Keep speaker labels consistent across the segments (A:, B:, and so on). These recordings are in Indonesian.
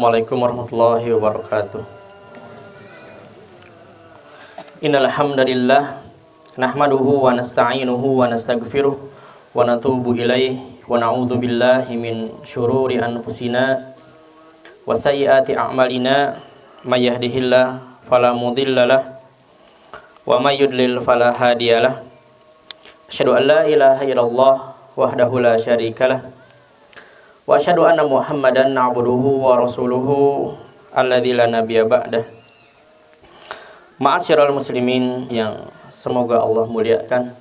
A: Assalamualaikum warahmatullahi wabarakatuh. Innal hamdalillah nahmaduhu wa nasta'inuhu wa nastaghfiruh wa natubu ilaihi wa na'udzu billahi min syururi anfusina wa sayyiati a'malina may yahdihillahu fala mudhillalah wa may yudlil fala hadiyalah. Asyhadu an la ilaha illallah wahdahu la syarikalah wa asyhadu anna Muhammadan abduhu wa rasuluhu alladzi la nabiyya ba'dah. Ma'asyiral muslimin yang semoga Allah muliakan.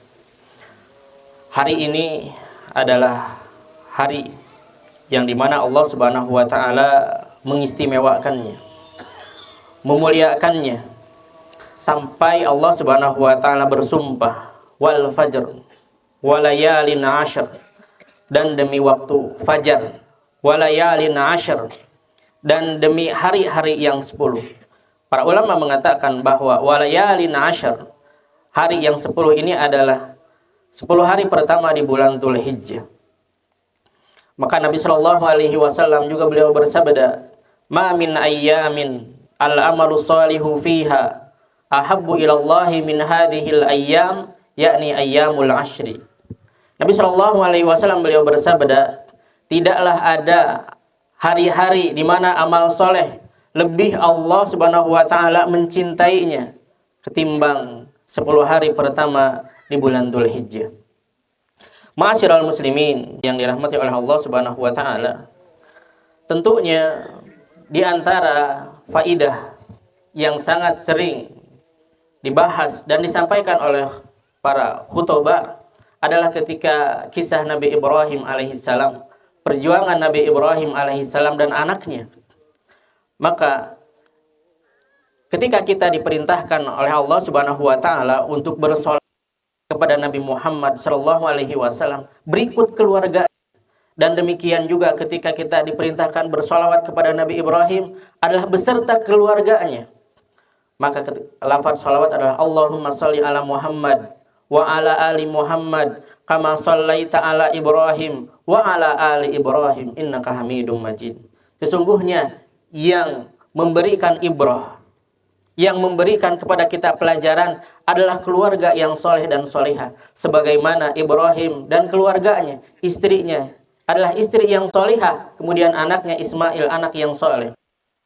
A: Hari ini adalah hari yang dimana Allah Subhanahu wa taala mengistimewakannya, memuliakannya, sampai Allah Subhanahu wa taala bersumpah wal fajr walayalin ashr, dan demi waktu fajar, walayalin ashr, dan demi hari-hari yang 10. Para ulama mengatakan bahwa walayalin ashr, hari yang 10 ini adalah 10 hari pertama di bulan Dzulhijjah. Maka Nabi Shallallahu alaihi wasallam juga beliau bersabda, "Ma min ayyamin al-amalu shalihu fiha ahabbu ilallahi min hadhil ayyam, yakni ayyamul ashri." Nabi Shallallahu alaihi wasallam beliau bersabda, tidaklah ada hari-hari di mana amal soleh lebih Allah Subhanahu wa taala mencintainya ketimbang 10 hari pertama di bulan Dzulhijjah. Ma'asyiral muslimin yang dirahmati oleh Allah Subhanahu wa taala, tentunya di antara faidah yang sangat sering dibahas dan disampaikan oleh para khutbah adalah ketika kisah Nabi Ibrahim alaihissalam, perjuangan Nabi Ibrahim alaihissalam dan anaknya. Maka ketika kita diperintahkan oleh Allah Subhanahu wa taala untuk bersolat kepada Nabi Muhammad sallallahu alaihi wasallam berikut keluarga, dan demikian juga ketika kita diperintahkan bersolawat kepada Nabi Ibrahim adalah beserta keluarganya, maka lafaz salawat adalah Allahumma sholli ala Muhammad wa ala ali Muhammad kama shallaita ala Ibrahim wa ala ali Ibrahim innaka Hamidum Majid. Sesungguhnya yang memberikan ibrah, yang memberikan kepada kita pelajaran adalah keluarga yang soleh dan solehah, sebagaimana Ibrahim dan keluarganya, istrinya adalah istri yang solehah, kemudian anaknya Ismail anak yang soleh.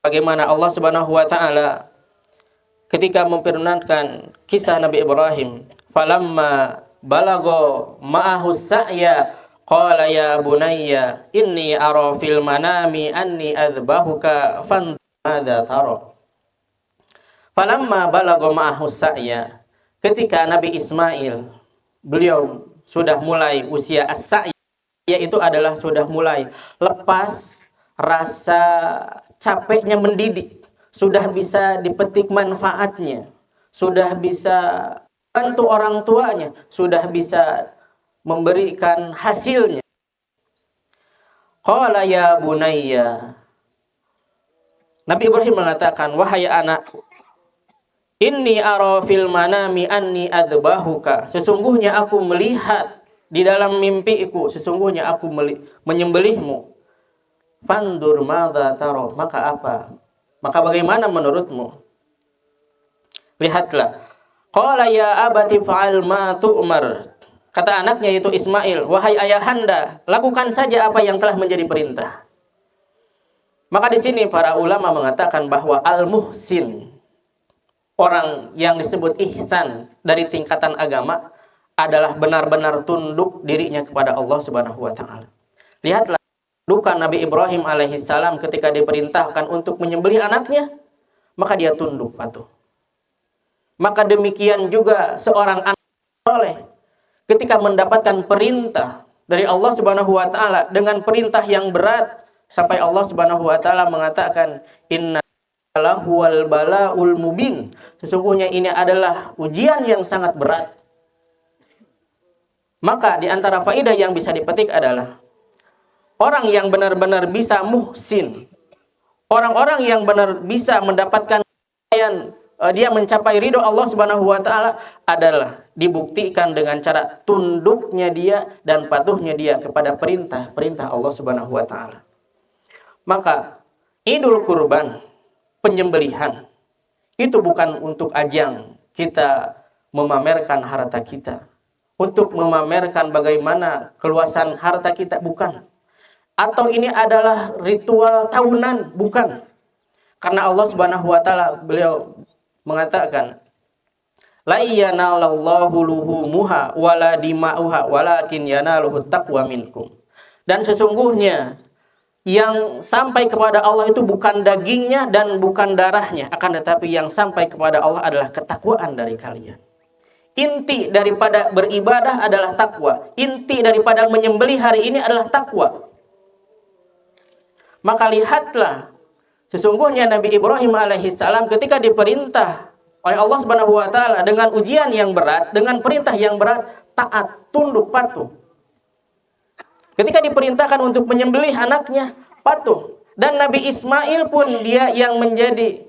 A: Bagaimana Allah Subhanahu wa taala ketika memfirmankan kisah Nabi Ibrahim, falamma balago ma'ahu sa'ya qala ya bunayya inni ara fil manami anni adzbahuka fanzur madza tara. Falamma balago ma'ahu sa'ya, ketika Nabi Ismail beliau sudah mulai usia as-sa'ya, yaitu adalah sudah mulai lepas rasa capeknya mendidik, sudah bisa dipetik manfaatnya, sudah bisa bantu orang tuanya, sudah bisa memberikan hasilnya. Qala ya bunayya, Nabi Ibrahim mengatakan, wahai anakku, inni ara fil manami anni adzbahuka, sesungguhnya aku melihat di dalam mimpiku, sesungguhnya aku menyembelihmu. Fandur madza tara, maka apa? Maka bagaimana menurutmu? Lihatlah. Qala ya abati fa'al ma tu'mar. Kata anaknya yaitu Ismail, wahai ayahanda, lakukan saja apa yang telah menjadi perintah. Maka di sini para ulama mengatakan bahwa al-muhsin, orang yang disebut ihsan dari tingkatan agama, adalah benar-benar tunduk dirinya kepada Allah Subhanahu wa taala. Lihatlah duka Nabi Ibrahim alaihissalam ketika diperintahkan untuk menyembelih anaknya, maka dia tunduk patuh. Maka demikian juga seorang anak soleh ketika mendapatkan perintah dari Allah Subhanahu wa taala dengan perintah yang berat, sampai Allah Subhanahu wa taala mengatakan inna lahuwal balaul mubin, sesungguhnya ini adalah ujian yang sangat berat. Maka di antara faedah yang bisa dipetik adalah orang yang benar-benar bisa muhsin, orang-orang yang benar bisa mendapatkan dia mencapai ridho Allah Subhanahu wa taala adalah dibuktikan dengan cara tunduknya dia dan patuhnya dia kepada perintah Allah Subhanahu wa taala. Maka Idul Kurban, penyembelihan, itu bukan untuk ajang kita memamerkan harta kita, untuk memamerkan bagaimana keluasan harta kita, bukan. Atau ini adalah ritual tahunan, bukan. Karena Allah Subhanahu wa taala beliau mengatakan, la yanalallahu luhumuha wala dima'uha walakin yanaluhu taqwa minkum. Dan sesungguhnya yang sampai kepada Allah itu bukan dagingnya dan bukan darahnya, akan tetapi yang sampai kepada Allah adalah ketakwaan dari kalian. Inti daripada beribadah adalah takwa. Inti daripada menyembelih hari ini adalah takwa. Maka lihatlah, sesungguhnya Nabi Ibrahim alaihissalam ketika diperintah oleh Allah Subhanahu wa taala dengan ujian yang berat, dengan perintah yang berat, taat, tunduk, patuh. Ketika diperintahkan untuk menyembelih anaknya, patuh. Dan Nabi Ismail pun dia yang menjadi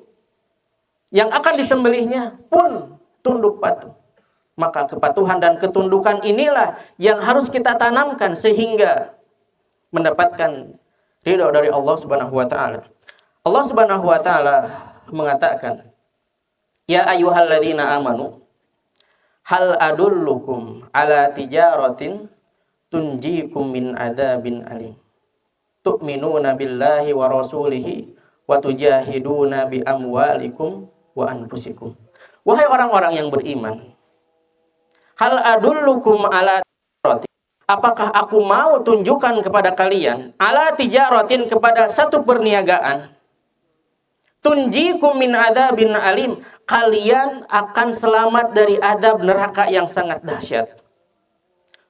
A: yang akan disembelihnya pun tunduk patuh. Maka kepatuhan dan ketundukan inilah yang harus kita tanamkan sehingga mendapatkan ridha dari Allah Subhanahu wa taala. Allah Subhanahu wa taala mengatakan, "Ya ayyuhalladzina amanu, hal adullukum ala tijaratin tunjikum min adzabin alim. Tu'minuna billahi wa rasulihi wa tujahiduna bi amwalikum wa anfusikum." Wahai orang-orang yang beriman, hal adullukum ala tijaratin, apakah aku mau tunjukkan kepada kalian ala tijaratin, kepada satu perniagaan, tunjikum min adzabin alim, kalian akan selamat dari adab neraka yang sangat dahsyat.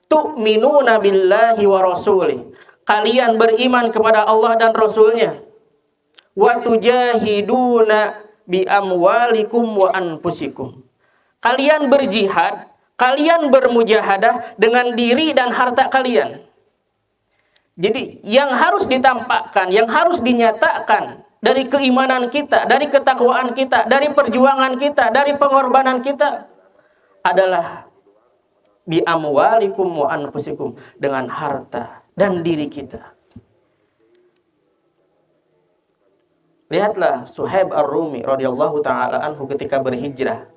A: Tu'minuna billahi wa rasulih, kalian beriman kepada Allah dan Rasulnya. Wa tujahiduna bi amwalikum wa anfusikum, kalian berjihad, kalian bermujahadah dengan diri dan harta kalian. Jadi yang harus ditampakkan, yang harus dinyatakan dari keimanan kita, dari ketakwaan kita, dari perjuangan kita, dari pengorbanan kita adalah bi amwalikum wa anfusikum, dengan harta dan diri kita. Lihatlah Suhaib Ar-Rumi radhiyallahu taala anhu ketika berhijrah.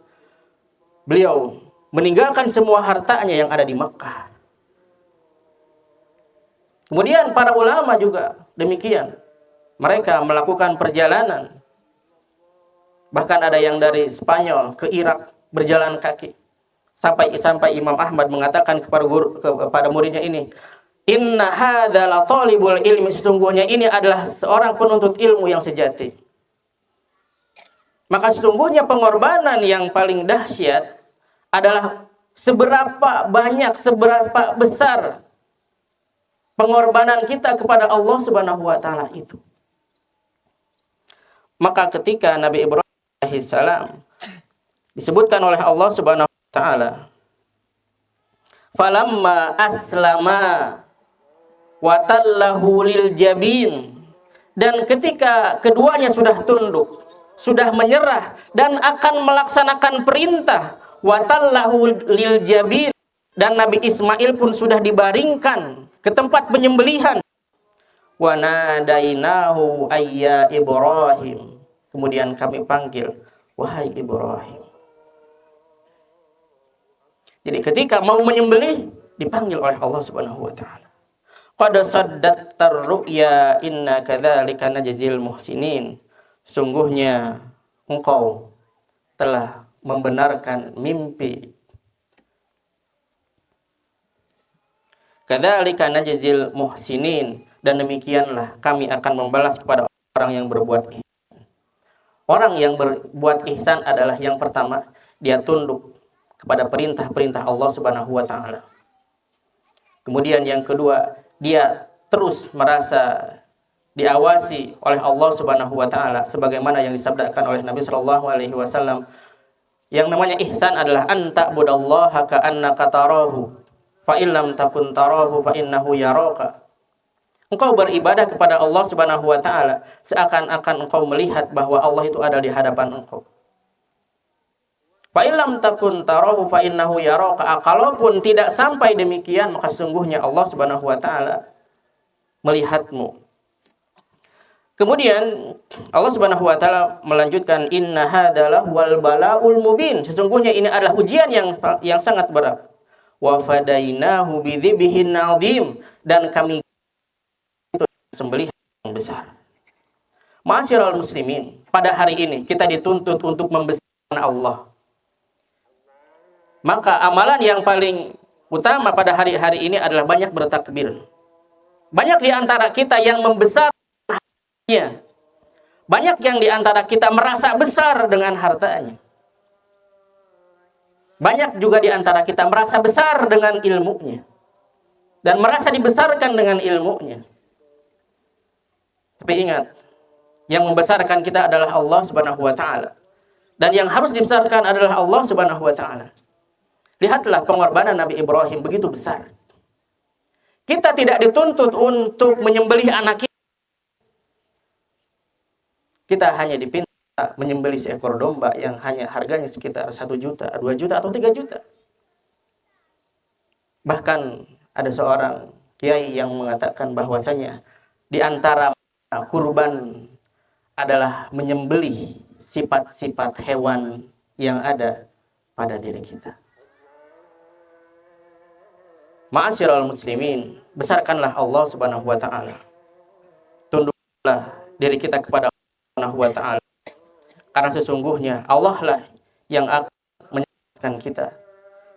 A: Beliau meninggalkan semua hartanya yang ada di Makkah. Kemudian para ulama juga demikian. Mereka melakukan perjalanan. Bahkan ada yang dari Spanyol ke Irak berjalan kaki. Sampai Imam Ahmad mengatakan kepada muridnya ini, "Inna hadza la talibul ilmi", sesungguhnya ini adalah seorang penuntut ilmu yang sejati. Maka sesungguhnya pengorbanan yang paling dahsyat adalah seberapa banyak, seberapa besar pengorbanan kita kepada Allah Subhanahu wa taala itu. Maka ketika Nabi Ibrahim alaihissalam disebutkan oleh Allah Subhanahu wa taala, falamma aslama wa tallahu lil jabin, dan ketika keduanya sudah tunduk, sudah menyerah dan akan melaksanakan perintah, wa tallahu lil jabin, dan Nabi Ismail pun sudah dibaringkan ke tempat penyembelihan. Wa nadainahu ayya Ibrahim, kemudian kami panggil, wahai Ibrahim. Jadi ketika mau menyembelih dipanggil oleh Allah Subhanahu wa taala. Qad saddaqtar ru'ya inna kadzalika najzil muhsinin. Sungguhnya engkau telah membenarkan mimpi. Kadzalika najzil muhsinin, dan demikianlah kami akan membalas kepada orang yang berbuat ihsan. Orang yang berbuat ihsan adalah yang pertama, dia tunduk kepada perintah-perintah Allah Subhanahu wa taala. Kemudian yang kedua, dia terus merasa diawasi oleh Allah Subhanahu wa taala sebagaimana yang disabdakan oleh Nabi sallallahu alaihi wasallam. Yang namanya ihsan adalah anta budallaha ka'annaka tarahu fa illam takun tarahu fa innahu yaraka. Engkau beribadah kepada Allah Subhanahu wa taala seakan-akan engkau melihat bahwa Allah itu ada di hadapan engkau. Fa illam takun tarahu fa innahu yaraka. Kalaupun tidak sampai demikian, maka sungguhnya Allah Subhanahu wa taala melihatmu. Kemudian Allah Subhanahu wa taala melanjutkan, inna hadalah wal balaul mubin. Sesungguhnya ini adalah ujian yang sangat berat. Wa fadainahu bidzibhin adzim, dan kami sembelih yang besar. Ma'asyiral muslimin, pada hari ini kita dituntut untuk membesarkan Allah. Maka amalan yang paling utama pada hari-hari ini adalah banyak bertakbir. Banyak di antara kita yang membesarkan hartanya. Banyak yang di antara kita merasa besar dengan hartanya. Banyak juga di antara kita merasa besar dengan ilmunya. Dan merasa dibesarkan dengan ilmunya. Tapi ingat, yang membesarkan kita adalah Allah Subhanahu wa taala. Dan yang harus dibesarkan adalah Allah Subhanahu wa taala. Lihatlah pengorbanan Nabi Ibrahim begitu besar. Kita tidak dituntut untuk menyembelih anak kita. Kita hanya dipinta menyembelih seekor domba yang hanya harganya sekitar 1 juta, 2 juta, atau 3 juta. Bahkan ada seorang kiai yang mengatakan bahwasanya di antara kurban adalah menyembelih sifat-sifat hewan yang ada pada diri kita. Ma'asyiral muslimin, besarkanlah Allah Subhanahu wa taala. Tunduklah diri kita kepada Allah Subhanahu wa taala. Karena sesungguhnya Allah lah yang akan menyelamatkan kita.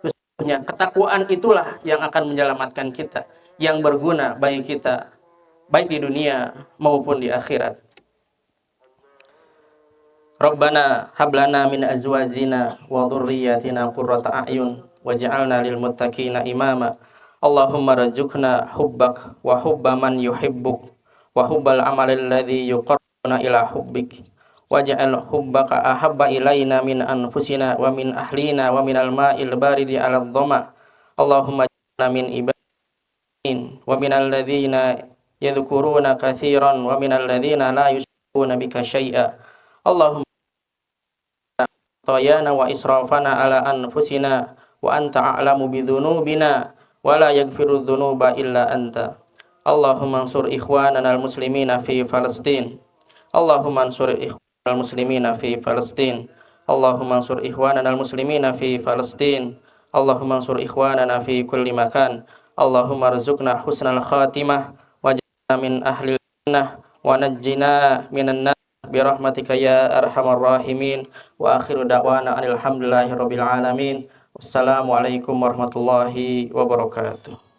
A: Sesungguhnya ketakwaan itulah yang akan menyelamatkan kita, yang berguna bagi kita baik di dunia maupun di akhirat. Rabbana hablana min azwajina wa dhurriyyatina qurrata a'yun waj'alna lil muttaqina imama. Allahumma rzuqna hubbak wa hubba man yuhibbuk wa hubbal amali alladhi yuqarribuna ila hubbik waj'al hubbaka ahabba ilaina min anfusina wa min ahlina wa minal ma'il baridi 'alad dhama. Allahumma ja'alna min ibadin wa minal ladzina yadhkuruna katsiran wa minal ladzina la yusyrikuna bika syai'a. Allahumma tayana wa israfana ala anfusina wa anta a'lamu bidhunubina wa la yaghfiru dhunuba illa anta. Allahumma ansur ikhwanana al-muslimina fi Palestin. Allahumma ansur ikhwanana al-muslimina fi Palestin. Allahumma ansur ikhwanana al-muslimina fi Palestin. Allahumma ansur ikhwanana fi kulli makan. Allahumma rzuqna husnal khatimah waj'alna min ahli jannah wa najjina minan nar birahmatika ya arhamar rahimin. Wa akhiru da'wana alhamdulillahi rabbil alamin. Wassalamualaikum warahmatullahi wabarakatuh.